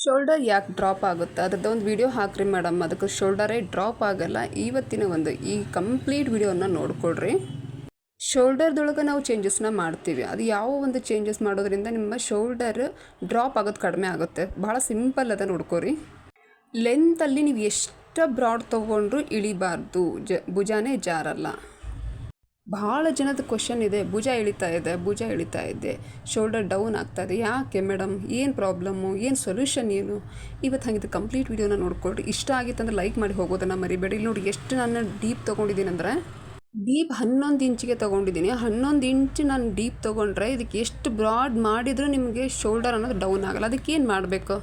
Shoulder ಯಾಕೆ drop ಆಗುತ್ತೆ ಅದ್ರದ್ದು ಒಂದು ವಿಡಿಯೋ ಹಾಕ್ರಿ ಮೇಡಮ್. ಅದಕ್ಕೆ ಶೋಲ್ಡರೇ ಡ್ರಾಪ್ ಆಗಲ್ಲ. ಇವತ್ತಿನ ಈ ಕಂಪ್ಲೀಟ್ ವಿಡಿಯೋನ ನೋಡ್ಕೊಳ್ರಿ. ಶೋಲ್ಡರ್ದೊಳಗೆ ನಾವು ಚೇಂಜಸ್ನ ಮಾಡ್ತೀವಿ. ಅದು ಯಾವ ಒಂದು ಚೇಂಜಸ್ ಮಾಡೋದ್ರಿಂದ ನಿಮ್ಮ ಶೋಲ್ಡರ್ ಡ್ರಾಪ್ ಆಗೋದು ಕಡಿಮೆ ಆಗುತ್ತೆ. ಭಾಳ ಸಿಂಪಲ್ ಅದ, ನೋಡ್ಕೊರಿ. ಲೆಂತಲ್ಲಿ ನೀವು ಎಷ್ಟು ಬ್ರಾಡ್ ತೊಗೊಂಡ್ರು ಇಳಿಬಾರ್ದು, ಭುಜಾನೇ ಜಾರಲ್ಲ. ಭಾಳ ಜನದ ಕ್ವಶನ್ ಇದೆ, ಭುಜ ಇಳಿತಾ ಇದೆ, ಶೋಲ್ಡರ್ ಡೌನ್ ಆಗ್ತಾ ಇದೆ, ಯಾಕೆ ಮೇಡಮ್, ಏನು ಪ್ರಾಬ್ಲಮ್ಮು, ಏನು ಸೊಲ್ಯೂಷನ್ ಏನು? ಇವತ್ತು ಹಾಗಿದ್ದು ಕಂಪ್ಲೀಟ್ ವಿಡಿಯೋನ ನೋಡ್ಕೊಳ್ರಿ. ಇಷ್ಟ ಆಗಿತ್ತಂದ್ರೆ ಲೈಕ್ ಮಾಡಿ ಹೋಗೋದನ್ನು ಮರಿಬೇಡಿ. ಇಲ್ಲಿ ನೋಡಿ ಎಷ್ಟು ನಾನು ಡೀಪ್ ತೊಗೊಂಡಿದ್ದೀನಿ ಅಂದರೆ, ಡೀಪ್ 11 ಇಂಚಿಗೆ ತೊಗೊಂಡಿದ್ದೀನಿ. 11 ಇಂಚ್ ನಾನು ಡೀಪ್ ತೊಗೊಂಡ್ರೆ ಇದಕ್ಕೆ ಎಷ್ಟು ಬ್ರಾಡ್ ಮಾಡಿದರೂ ನಿಮಗೆ ಶೋಲ್ಡರ್ ಅನ್ನೋದು ಡೌನ್ ಆಗಲ್ಲ. ಅದಕ್ಕೆ ಏನು ಮಾಡಬೇಕು?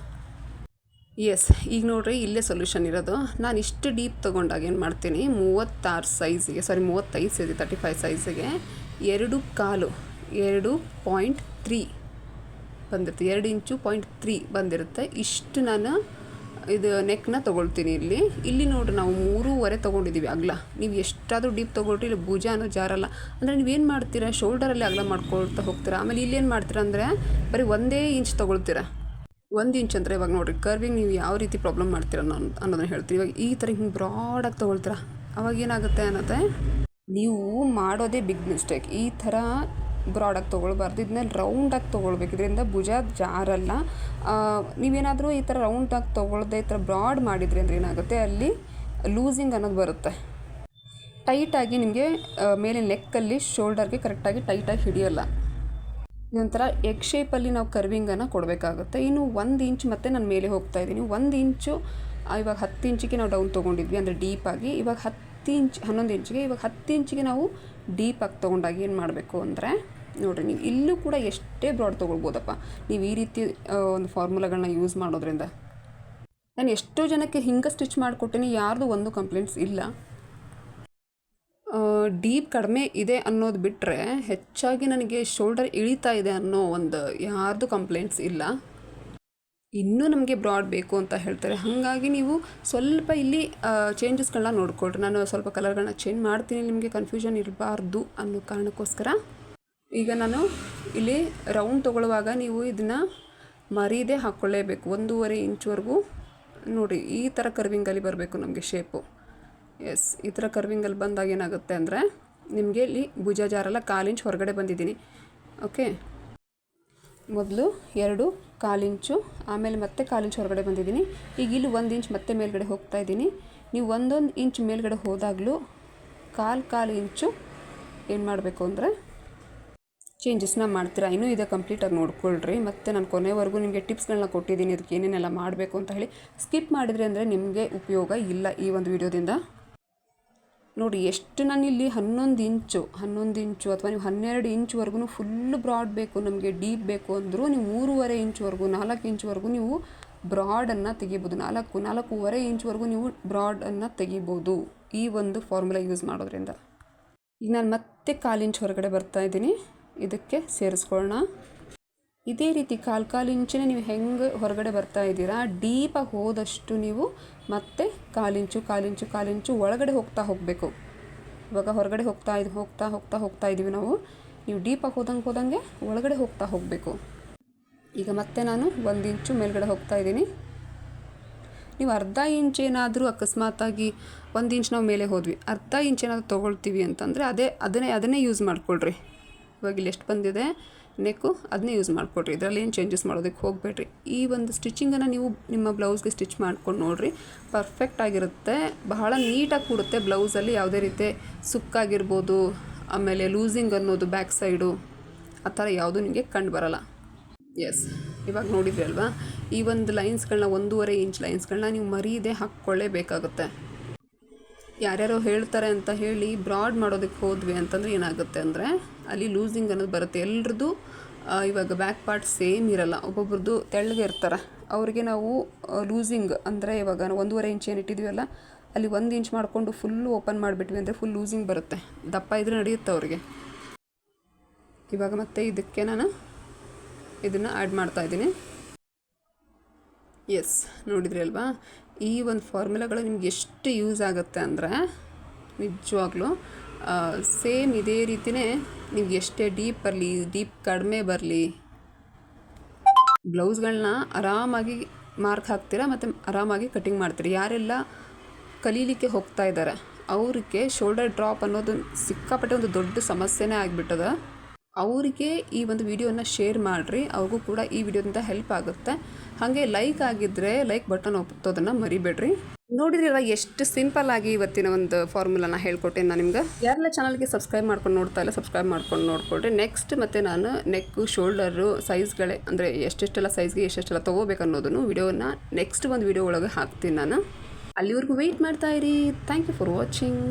ಎಸ್, ಈಗ ನೋಡ್ರಿ, ಇಲ್ಲೇ ಸೊಲ್ಯೂಷನ್ ಇರೋದು. ನಾನು ಇಷ್ಟು ಡೀಪ್ ತೊಗೊಂಡಾಗ ಏನು ಮಾಡ್ತೀನಿ, 35 ಸೈಜಿಗೆ 35 ಸೈಜಿಗೆ 2.3 ಬಂದಿರುತ್ತೆ. 2 ಇಂಚು 0.3 ಬಂದಿರುತ್ತೆ. ಇಷ್ಟು ನಾನು ಇದು ನೆಕ್ನ ತೊಗೊಳ್ತೀನಿ. ಇಲ್ಲಿ ನೋಡ್ರಿ, ನಾವು 3.5 ತೊಗೊಂಡಿದ್ದೀವಿ ಅಗಲ. ನೀವು ಎಷ್ಟಾದರೂ ಡೀಪ್ ತೊಗೊಳ್ರಿ, ಇಲ್ಲಿ ಭುಜ ಅನ್ನೋ ಜಾರಲ್ಲ. ಅಂದರೆ ನೀವೇನು ಮಾಡ್ತೀರಾ, ಶೋಲ್ಡರಲ್ಲಿ ಅಗಲ ಮಾಡ್ಕೊಳ್ತಾ ಹೋಗ್ತೀರಾ. ಆಮೇಲೆ ಇಲ್ಲೇನು ಮಾಡ್ತೀರಾ ಅಂದರೆ ಬರೀ 1 ಇಂಚ್ ತೊಗೊಳ್ತೀರಾ. 1 ಇಂಚ್ ಅಂದರೆ ಇವಾಗ ನೋಡಿರಿ, ಕರ್ವಿಂಗ್ ನೀವು ಯಾವ ರೀತಿ ಪ್ರಾಬ್ಲಮ್ ಮಾಡ್ತೀರ ಅನ್ನೋದನ್ನ ಹೇಳ್ತೀವಿ. ಇವಾಗ ಈ ಥರ ಹಿಂಗೆ ಬ್ರಾಡಾಗಿ ತೊಗೊಳ್ತೀರ, ಅವಾಗ ಏನಾಗುತ್ತೆ ಅನ್ನೋದೇ ನೀವು ಮಾಡೋದೇ ಬಿಗ್ ಮಿಸ್ಟೇಕ್. ಈ ಥರ ಬ್ರಾಡಾಗಿ ತೊಗೊಳ್ಬಾರ್ದು. ಇದನ್ನ ರೌಂಡಾಗಿ ತೊಗೊಳ್ಬೇಕು. ಇದರಿಂದ ಭುಜ ಜಾರಲ್ಲ. ನೀವೇನಾದರೂ ಈ ಥರ ರೌಂಡಾಗಿ ತೊಗೊಳ್ದೆ ಈ ಥರ ಬ್ರಾಡ್ ಮಾಡಿದ್ರಿ ಅಂದರೆ ಏನಾಗುತ್ತೆ, ಅಲ್ಲಿ ಲೂಸಿಂಗ್ ಅನ್ನೋದು ಬರುತ್ತೆ. ಟೈಟಾಗಿ ನಿಮಗೆ ಮೇಲೆ ನೆಕ್ಕಲ್ಲಿ ಶೋಲ್ಡರ್ಗೆ ಕರೆಕ್ಟಾಗಿ ಟೈಟಾಗಿ ಹಿಡಿಯೋಲ್ಲ. ಇದೊಂಥರ ಎಗ್ ಶೇಪಲ್ಲಿ ನಾವು ಕರ್ವಿಂಗನ್ನು ಕೊಡಬೇಕಾಗುತ್ತೆ. ಇನ್ನು 1 ಇಂಚ್ ಮತ್ತೆ ನಾನು ಮೇಲೆ ಹೋಗ್ತಾ ಇದ್ದೀನಿ. 1 ಇಂಚು ಇವಾಗ 10 ಇಂಚಿಗೆ ನಾವು ಡೌನ್ ತೊಗೊಂಡಿದ್ವಿ, ಅಂದರೆ ಡೀಪಾಗಿ. ಇವಾಗ 11 ಇಂಚಿಗೆ ಇವಾಗ 10 ಇಂಚಿಗೆ ನಾವು ಡೀಪಾಗಿ ತೊಗೊಂಡಾಗ ಏನು ಮಾಡಬೇಕು ಅಂದರೆ, ನೋಡಿರಿ, ನೀವು ಇಲ್ಲೂ ಕೂಡ ಎಷ್ಟೇ ಬ್ರಾಡ್ ತೊಗೊಳ್ಬೋದಪ್ಪ ನೀವು ಈ ರೀತಿ ಒಂದು ಫಾರ್ಮುಲಾಗಳನ್ನ ಯೂಸ್ ಮಾಡೋದ್ರಿಂದ. ನಾನು ಎಷ್ಟೋ ಜನಕ್ಕೆ ಹಿಂಗೆ ಸ್ಟಿಚ್ ಮಾಡಿಕೊಟ್ಟಿನಿ, ಯಾರ್ದು ಒಂದು ಕಂಪ್ಲೇಂಟ್ಸ್ ಇಲ್ಲ. ಡೀಪ್ ಕಡಿಮೆ ಇದೆ ಅನ್ನೋದು ಬಿಟ್ಟರೆ ಹೆಚ್ಚಾಗಿ ನನಗೆ ಶೋಲ್ಡರ್ ಇಳಿತಾ ಇದೆ ಅನ್ನೋ ಒಂದು ಯಾರ್ದು ಕಂಪ್ಲೇಂಟ್ಸ್ ಇಲ್ಲ. ಇನ್ನೂ ನಮಗೆ ಬ್ರಾಡ್ ಬೇಕು ಅಂತ ಹೇಳ್ತಾರೆ. ಹಾಗಾಗಿ ನೀವು ಸ್ವಲ್ಪ ಇಲ್ಲಿ ಚೇಂಜಸ್ಗಳನ್ನ ನೋಡ್ಕೊಳ್ರಿ. ನಾನು ಸ್ವಲ್ಪ ಕಲರ್ಗಳನ್ನ ಚೇಂಜ್ ಮಾಡ್ತೀನಿ, ನಿಮಗೆ ಕನ್ಫ್ಯೂಷನ್ ಇರಬಾರ್ದು ಅನ್ನೋ ಕಾರಣಕ್ಕೋಸ್ಕರ. ಈಗ ನಾನು ಇಲ್ಲಿ ರೌಂಡ್ ತೊಗೊಳ್ಳುವಾಗ ನೀವು ಇದನ್ನು ಮರೀದೇ ಹಾಕ್ಕೊಳ್ಳೇಬೇಕು. 1.5 ಇಂಚ್ವರೆಗೂ ನೋಡಿ, ಈ ಥರ ಕರ್ವಿಂಗಲ್ಲಿ ಬರಬೇಕು ನಮಗೆ ಶೇಪು. ಎಸ್, ಈ ಥರ ಕರ್ವಿಂಗಲ್ಲಿ ಬಂದಾಗ ಏನಾಗುತ್ತೆ ಅಂದರೆ ನಿಮಗೆ ಇಲ್ಲಿ ಭುಜ ಜಾರಲ್ಲ. 1/4 ಇಂಚ್ ಹೊರಗಡೆ ಬಂದಿದ್ದೀನಿ. ಓಕೆ, ಮೊದಲು 2.25 ಇಂಚು, ಆಮೇಲೆ ಮತ್ತೆ 1/4 ಇಂಚ್ ಹೊರಗಡೆ ಬಂದಿದ್ದೀನಿ. ಈಗ ಇಲ್ಲಿ 1 ಇಂಚ್ ಮತ್ತೆ ಮೇಲ್ಗಡೆ ಹೋಗ್ತಾ ಇದ್ದೀನಿ. ನೀವು 1 ಇಂಚ್ ಮೇಲ್ಗಡೆ ಹೋದಾಗಲೂ 1/4 ಇಂಚು ಏನು ಮಾಡಬೇಕು ಅಂದರೆ ಚೇಂಜಸ್ನ ಮಾಡ್ತೀರಾ. ಇನ್ನೂ ಇದೆ, ಕಂಪ್ಲೀಟಾಗಿ ನೋಡ್ಕೊಳ್ರಿ. ಮತ್ತು ನಾನು ಕೊನೆವರೆಗೂ ನಿಮಗೆ ಟಿಪ್ಸ್ಗಳನ್ನ ಕೊಟ್ಟಿದ್ದೀನಿ, ಅದಕ್ಕೆ ಏನೇನೆಲ್ಲ ಮಾಡಬೇಕು ಅಂತ ಹೇಳಿ. ಸ್ಕಿಪ್ ಮಾಡಿದರೆ ಅಂದರೆ ನಿಮಗೆ ಉಪಯೋಗ ಇಲ್ಲ ಈ ಒಂದು ವಿಡಿಯೋದಿಂದ. ನೋಡಿ, ಎಷ್ಟು ನಾನು ಇಲ್ಲಿ 11 ಇಂಚು ಅಥವಾ ನೀವು 12 ಇಂಚ್ವರೆಗೂ ಫುಲ್ ಬ್ರಾಡ್ ಬೇಕು, ನಮಗೆ ಡೀಪ್ ಬೇಕು ಅಂದರೂ ನೀವು 3.5 ಇಂಚ್ವರೆಗೂ 4 ಇಂಚ್ವರೆಗೂ ನೀವು ಬ್ರಾಡನ್ನು ತೆಗಿಬೋದು. 4.5 ಇಂಚ್ವರೆಗೂ ನೀವು ಬ್ರಾಡನ್ನು ತೆಗಿಬೋದು ಈ ಒಂದು ಫಾರ್ಮುಲಾ ಯೂಸ್ ಮಾಡೋದ್ರಿಂದ. ಈಗ ನಾನು ಮತ್ತೆ 1/4 ಇಂಚ್ ಹೊರಗಡೆ ಬರ್ತಾ ಇದ್ದೀನಿ. ಇದಕ್ಕೆ ಸೇರಿಸ್ಕೊಳ್ಳೋಣ. ಇದೇ ರೀತಿ 1/4 ಇಂಚನೇ ನೀವು ಹೆಂಗೆ ಹೊರಗಡೆ ಬರ್ತಾ ಇದ್ದೀರಾ, ಡೀಪಾಗಿ ಹೋದಷ್ಟು ನೀವು ಮತ್ತೆ 1/4 ಇಂಚು ಒಳಗಡೆ ಹೋಗಬೇಕು. ಇವಾಗ ಹೊರಗಡೆ ಹೋಗ್ತಾ ಇದ್ದೀವಿ ನಾವು. ನೀವು ಡೀಪಾಗಿ ಹೋದಂಗೆ ಒಳಗಡೆ ಹೋಗಬೇಕು. ಈಗ ಮತ್ತೆ ನಾನು 1 ಇಂಚು ಮೇಲ್ಗಡೆ ಹೋಗ್ತಾ ಇದ್ದೀನಿ. ನೀವು ಅರ್ಧ ಇಂಚ್ ಏನಾದರೂ ಅಕಸ್ಮಾತಾಗಿ 1 ಇಂಚ್ ನಾವು ಮೇಲೆ ಹೋದ್ವಿ, ಅರ್ಧ ಇಂಚ್ ಏನಾದರೂ ತೊಗೊಳ್ತೀವಿ ಅಂತಂದರೆ ಅದನ್ನೇ ಯೂಸ್ ಮಾಡ್ಕೊಳ್ರಿ. ಇವಾಗ ಇಲ್ಲಿ ಎಷ್ಟು ಬಂದಿದೆ ನೆಕ್ಕು, ಅದನ್ನೇ ಯೂಸ್ ಮಾಡಿಕೊಡ್ರಿ. ಇದರಲ್ಲಿ ಏನು ಚೇಂಜಸ್ ಮಾಡೋದಕ್ಕೆ ಹೋಗಬೇಡ್ರಿ. ಈ ಒಂದು ಸ್ಟಿಚಿಂಗನ್ನು ನೀವು ನಿಮ್ಮ ಬ್ಲೌಸ್ಗೆ ಸ್ಟಿಚ್ ಮಾಡ್ಕೊಂಡು ನೋಡಿರಿ, ಪರ್ಫೆಕ್ಟ್ ಆಗಿರುತ್ತೆ. ಬಹಳ ನೀಟಾಗಿ ಕೂಡುತ್ತೆ ಬ್ಲೌಸಲ್ಲಿ. ಯಾವುದೇ ರೀತಿ ಸುಕ್ಕಾಗಿರ್ಬೋದು, ಆಮೇಲೆ ಲೂಸಿಂಗ್ ಅನ್ನೋದು ಬ್ಯಾಕ್ ಸೈಡು ಆ ಥರ ಯಾವುದೂ ನಿಮಗೆ ಕಂಡು ಬರಲ್ಲ. ಎಸ್, ಇವಾಗ ನೋಡಿದ್ರಿ ಅಲ್ವಾ, ಈ ಒಂದು ಲೈನ್ಸ್ಗಳನ್ನ 1.5 ಇಂಚ್ ಲೈನ್ಸ್ಗಳನ್ನ ನೀವು ಮರೀದೇ ಹಾಕ್ಕೊಳ್ಳೇಬೇಕಾಗುತ್ತೆ. ಯಾರ್ಯಾರೋ ಹೇಳ್ತಾರೆ ಅಂತ ಹೇಳಿ ಬ್ರಾಡ್ ಮಾಡೋದಕ್ಕೆ ಹೋದ್ವಿ ಅಂತಂದರೆ ಏನಾಗುತ್ತೆ ಅಂದರೆ ಅಲ್ಲಿ ಲೂಸಿಂಗ್ ಅನ್ನೋದು ಬರುತ್ತೆ. ಎಲ್ರದ್ದು ಇವಾಗ ಬ್ಯಾಕ್ ಪಾರ್ಟ್ ಸೇಮ್ ಇರಲ್ಲ. ಒಬ್ಬೊಬ್ರದ್ದು ತೆಳ್ಳಗೆ ಇರ್ತಾರೆ, ಅವರಿಗೆ ನಾವು ಲೂಸಿಂಗ್ ಅಂದರೆ ಇವಾಗ 1.5 ಇಂಚ್ ಏನು ಇಟ್ಟಿದ್ದೀವಲ್ಲ, ಅಲ್ಲಿ 1 ಇಂಚ್ ಮಾಡಿಕೊಂಡು ಫುಲ್ಲು ಓಪನ್ ಮಾಡಿಬಿಟ್ವಿ ಅಂದರೆ ಫುಲ್ ಲೂಸಿಂಗ್ ಬರುತ್ತೆ. ದಪ್ಪ ಇದ್ರೆ ನಡೆಯುತ್ತೆ ಅವ್ರಿಗೆ. ಇವಾಗ ಮತ್ತೆ ಇದಕ್ಕೆ ನಾನು ಇದನ್ನು ಆ್ಯಡ್ ಮಾಡ್ತಾಯಿದ್ದೀನಿ. ಎಸ್, ನೋಡಿದ್ರಿ ಅಲ್ವಾ, ಈ ಒಂದು ಫಾರ್ಮುಲಾಗಳು ನಿಮ್ಗೆ ಎಷ್ಟು ಯೂಸ್ ಆಗುತ್ತೆ ಅಂದರೆ ನಿಜವಾಗ್ಲೂ ಸೇಮ್ ಇದೇ ರೀತಿಯೇ ನಿಮ್ಗೆ ಎಷ್ಟೇ ಡೀಪ್ ಬರಲಿ, ಡೀಪ್ ಕಡಿಮೆ ಬರಲಿ, ಬ್ಲೌಸ್ಗಳನ್ನ ಆರಾಮಾಗಿ ಮಾರ್ಕ್ ಹಾಕ್ತೀರಾ ಮತ್ತು ಆರಾಮಾಗಿ ಕಟಿಂಗ್ ಮಾಡ್ತೀರಿ. ಯಾರೆಲ್ಲ ಕಲೀಲಿಕ್ಕೆ ಹೋಗ್ತಾ ಇದ್ದಾರೆ ಅವರಿಗೆ ಶೋಲ್ಡರ್ ಡ್ರಾಪ್ ಅನ್ನೋದು ಸಿಕ್ಕಾಪಟ್ಟೆ ಒಂದು ದೊಡ್ಡ ಸಮಸ್ಯೆನೇ ಆಗಿಬಿಟ್ಟದ. ಅವರಿಗೆ ಈ ಒಂದು ವಿಡಿಯೋನ ಶೇರ್ ಮಾಡಿರಿ, ಅವ್ರಿಗೂ ಕೂಡ ಈ ವಿಡಿಯೋದಿಂದ ಹೆಲ್ಪ್ ಆಗುತ್ತೆ. ಹಾಗೆ ಲೈಕ್ ಆಗಿದ್ದರೆ ಲೈಕ್ ಬಟನ್ ಒತ್ತೋದನ್ನು ಮರಿಬೇಡ್ರಿ. ನೋಡಿದ್ರಲ್ಲ ಎಷ್ಟು ಸಿಂಪಲ್ ಆಗಿ ಇವತ್ತಿನ ಒಂದು ಫಾರ್ಮುಲಾನ ಹೇಳ್ಕೊಟ್ಟೆ ನಾನು ನಿಮ್ಗೆ. ಯಾರೆಲ್ಲ ಚಾನಲ್ಗೆ ಸಬ್ಸ್ಕ್ರೈಬ್ ಮಾಡ್ಕೊಂಡು ನೋಡ್ತಾ ಇಲ್ಲ ಸಬ್ಸ್ಕ್ರೈಬ್ ಮಾಡ್ಕೊಂಡು ನೋಡ್ಕೊಳ್ರಿ. ನೆಕ್ಸ್ಟ್ ಮತ್ತು ನಾನು ನೆಕ್ಕು ಶೋಲ್ಡರು ಸೈಜ್ಗಳೇ ಅಂದರೆ ಎಷ್ಟೆಷ್ಟೆಲ್ಲ ಸೈಜ್ಗೆ ಎಷ್ಟೆಷ್ಟೆಲ್ಲ ತೊಗೋಬೇಕು ಅನ್ನೋದನ್ನು ವಿಡಿಯೋನ ನೆಕ್ಸ್ಟ್ ಒಂದು ವಿಡಿಯೋ ಒಳಗೆ ಹಾಕ್ತೀನಿ ನಾನು. ಅಲ್ಲಿವರೆಗೂ ವೆಯ್ಟ್ ಮಾಡ್ತಾ ಇರಿ. Thank you for watching.